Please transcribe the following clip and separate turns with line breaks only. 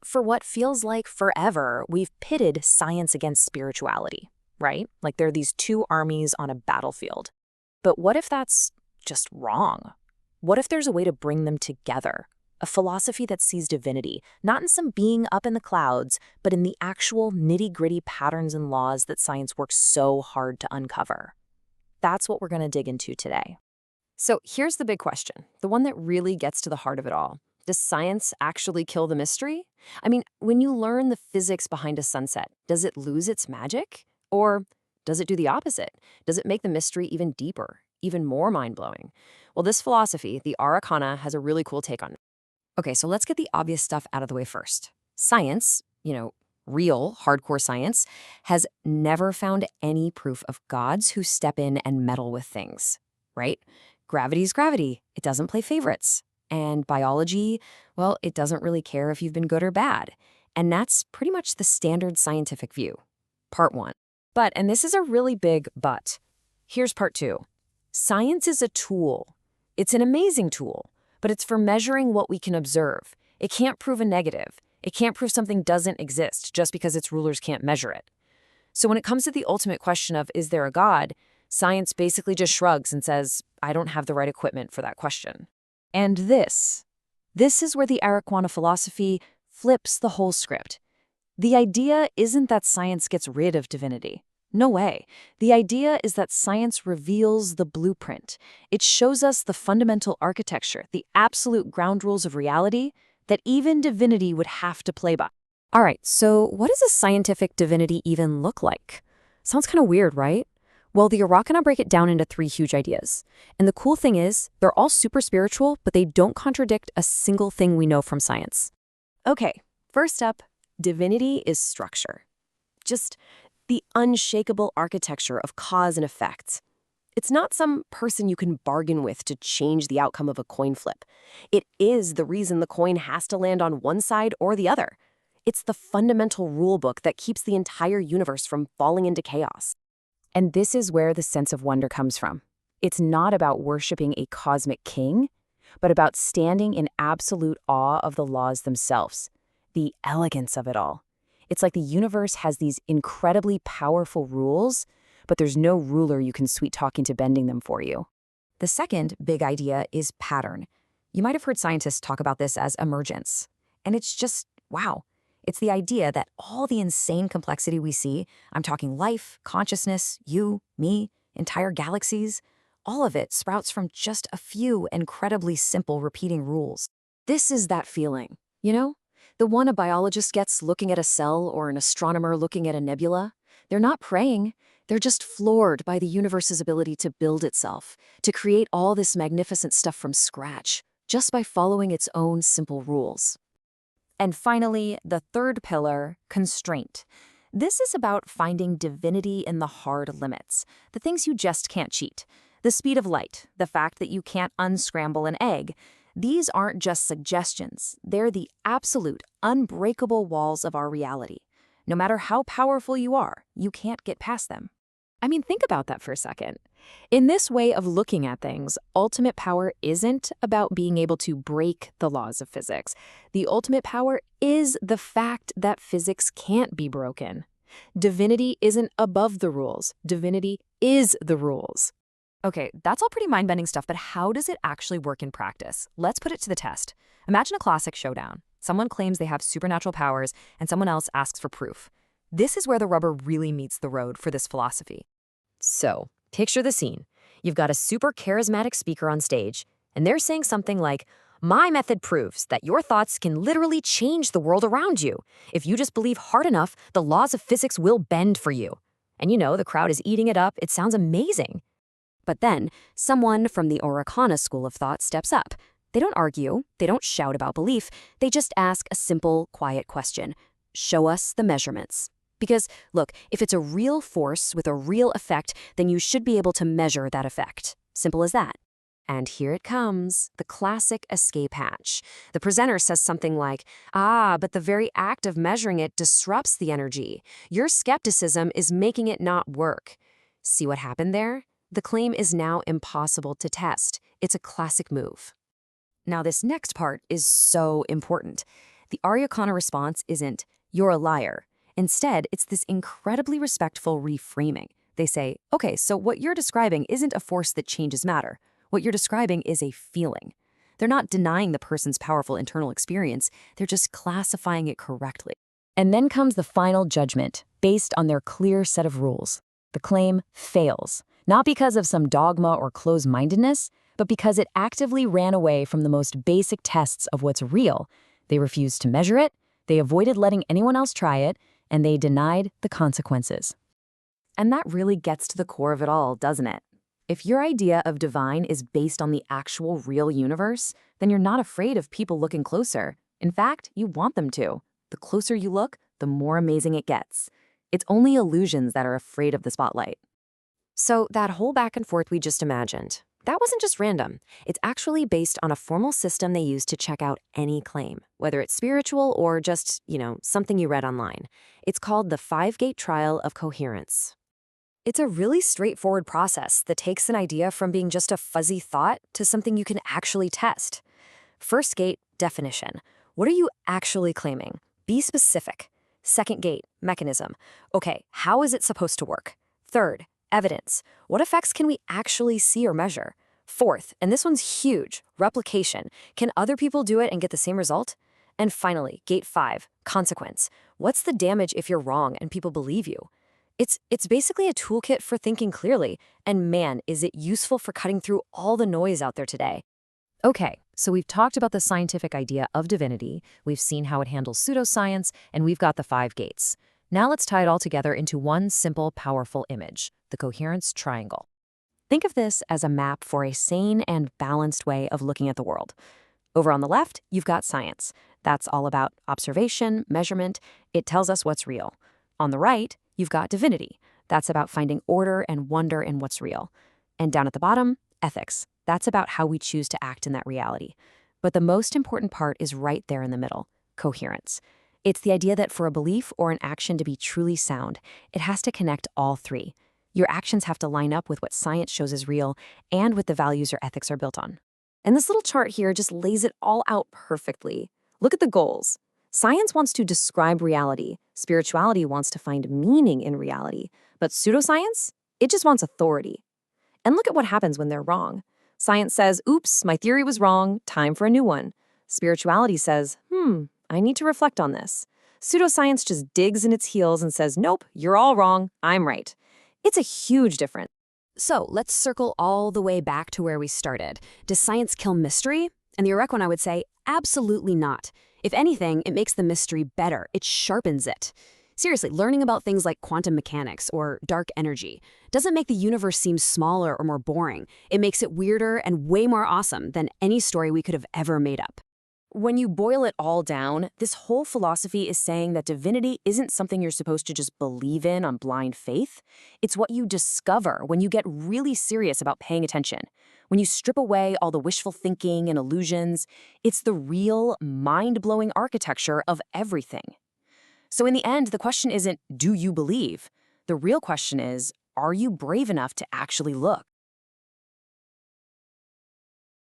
For what feels like forever, we've pitted science against spirituality, right? Like there are these two armies on a battlefield. But what if that's just wrong? What if there's a way to bring them together? A philosophy that sees divinity, not in some being up in the clouds, but in the actual nitty-gritty patterns and laws that science works so hard to uncover. That's what we're going to dig into today.
So here's the big question, the one that really gets to the heart of it all. Does science actually kill the mystery? I mean, when you learn the physics behind a sunset, does it lose its magic? Or does it do the opposite? Does it make the mystery even deeper, even more mind-blowing? Well, this philosophy, the Arreqqana, has a really cool take on it. Okay, so let's get the obvious stuff out of the way first. Science, real, hardcore science, has never found any proof of gods who step in and meddle with things, right? Gravity's gravity. It doesn't play favorites. And biology, well, it doesn't really care if you've been good or bad. And that's pretty much the standard scientific view. Part one. But, and this is a really big but, here's part two. Science is a tool. It's an amazing tool, but it's for measuring what we can observe. It can't prove a negative. It can't prove something doesn't exist just because its rulers can't measure it. So when it comes to the ultimate question of, is there a God, science basically just shrugs and says, I don't have the right equipment for that question. And this is where the Arreqqana philosophy flips the whole script. The idea isn't that science gets rid of divinity. No way. The idea is that science reveals the blueprint. It shows us the fundamental architecture, the absolute ground rules of reality that even divinity would have to play by. All right, so what does a scientific divinity even look like? Sounds kind of weird, right? Well, the Arreqqana break it down into three huge ideas. And the cool thing is, they're all super spiritual, but they don't contradict a single thing we know from science. Okay, first up, divinity is structure. Just the unshakable architecture of cause and effect. It's not some person you can bargain with to change the outcome of a coin flip. It is the reason the coin has to land on one side or the other. It's the fundamental rule book that keeps the entire universe from falling into chaos. And this is where the sense of wonder comes from. It's not about worshiping a cosmic king, but about standing in absolute awe of the laws themselves, the elegance of it all. It's like the universe has these incredibly powerful rules, but there's no ruler you can sweet-talk into bending them for you. The second big idea is pattern. You might have heard scientists talk about this as emergence. And it's just, wow. It's the idea that all the insane complexity we see, I'm talking life, consciousness, you, me, entire galaxies, all of it sprouts from just a few incredibly simple repeating rules. This is that feeling, the one a biologist gets looking at a cell or an astronomer looking at a nebula. They're not praying. They're just floored by the universe's ability to build itself, to create all this magnificent stuff from scratch, just by following its own simple rules. And finally, the third pillar, constraint. This is about finding divinity in the hard limits, the things you just can't cheat. The speed of light, the fact that you can't unscramble an egg. These aren't just suggestions. They're the absolute, unbreakable walls of our reality. No matter how powerful you are, you can't get past them. I mean, think about that for a second. In this way of looking at things, ultimate power isn't about being able to break the laws of physics. The ultimate power is the fact that physics can't be broken. Divinity isn't above the rules. Divinity is the rules. Okay, that's all pretty mind-bending stuff, but how does it actually work in practice? Let's put it to the test. Imagine a classic showdown. Someone claims they have supernatural powers, and someone else asks for proof. This is where the rubber really meets the road for this philosophy. So, picture the scene. You've got a super charismatic speaker on stage, and they're saying something like, my method proves that your thoughts can literally change the world around you. If you just believe hard enough, the laws of physics will bend for you. And the crowd is eating it up. It sounds amazing. But then, someone from the Arreqqana school of thought steps up. They don't argue. They don't shout about belief. They just ask a simple, quiet question. Show us the measurements. Because, look, if it's a real force with a real effect, then you should be able to measure that effect. Simple as that. And here it comes, the classic escape hatch. The presenter says something like, but the very act of measuring it disrupts the energy. Your skepticism is making it not work. See what happened there? The claim is now impossible to test. It's a classic move. Now, this next part is so important. The Arreqqana response isn't, "You're a liar." Instead, it's this incredibly respectful reframing. They say, okay, so what you're describing isn't a force that changes matter. What you're describing is a feeling. They're not denying the person's powerful internal experience, they're just classifying it correctly. And then comes the final judgment, based on their clear set of rules. The claim fails, not because of some dogma or closed-mindedness, but because it actively ran away from the most basic tests of what's real. They refused to measure it, they avoided letting anyone else try it, and they denied the consequences. And that really gets to the core of it all, doesn't it? If your idea of divine is based on the actual real universe, then you're not afraid of people looking closer. In fact, you want them to. The closer you look, the more amazing it gets. It's only illusions that are afraid of the spotlight. So that whole back and forth we just imagined, that wasn't just random. It's actually based on a formal system they use to check out any claim, whether it's spiritual or just, something you read online. It's called the 5-gate trial of coherence. It's a really straightforward process that takes an idea from being just a fuzzy thought to something you can actually test. First gate, definition. What are you actually claiming? Be specific. Second gate, mechanism. Okay, how is it supposed to work? Third, evidence. What effects can we actually see or measure? Fourth, and this one's huge, replication. Can other people do it and get the same result? And finally, gate 5, consequence. What's the damage if you're wrong and people believe you? It's basically a toolkit for thinking clearly, and man, is it useful for cutting through all the noise out there today. Okay, so we've talked about the scientific idea of divinity, we've seen how it handles pseudo-science, and we've got the 5 gates. Now let's tie it all together into one simple, powerful image, the Coherence Triangle. Think of this as a map for a sane and balanced way of looking at the world. Over on the left, you've got science. That's all about observation, measurement. It tells us what's real. On the right, you've got divinity. That's about finding order and wonder in what's real. And down at the bottom, ethics. That's about how we choose to act in that reality. But the most important part is right there in the middle, coherence. It's the idea that for a belief or an action to be truly sound, it has to connect all 3. Your actions have to line up with what science shows as real and with the values your ethics are built on. And this little chart here just lays it all out perfectly. Look at the goals. Science wants to describe reality. Spirituality wants to find meaning in reality. But pseudoscience? It just wants authority. And look at what happens when they're wrong. Science says, oops, my theory was wrong, time for a new one. Spirituality says, I need to reflect on this. Pseudoscience just digs in its heels and says, nope, you're all wrong, I'm right. It's a huge difference. So let's circle all the way back to where we started. Does science kill mystery? And the Arreqqana would say, absolutely not. If anything, it makes the mystery better. It sharpens it. Seriously, learning about things like quantum mechanics or dark energy doesn't make the universe seem smaller or more boring. It makes it weirder and way more awesome than any story we could have ever made up. When you boil it all down, this whole philosophy is saying that divinity isn't something you're supposed to just believe in on blind faith. It's what you discover when you get really serious about paying attention. When you strip away all the wishful thinking and illusions, it's the real, mind-blowing architecture of everything. So in the end, the question isn't, do you believe? The real question is, are you brave enough to actually look?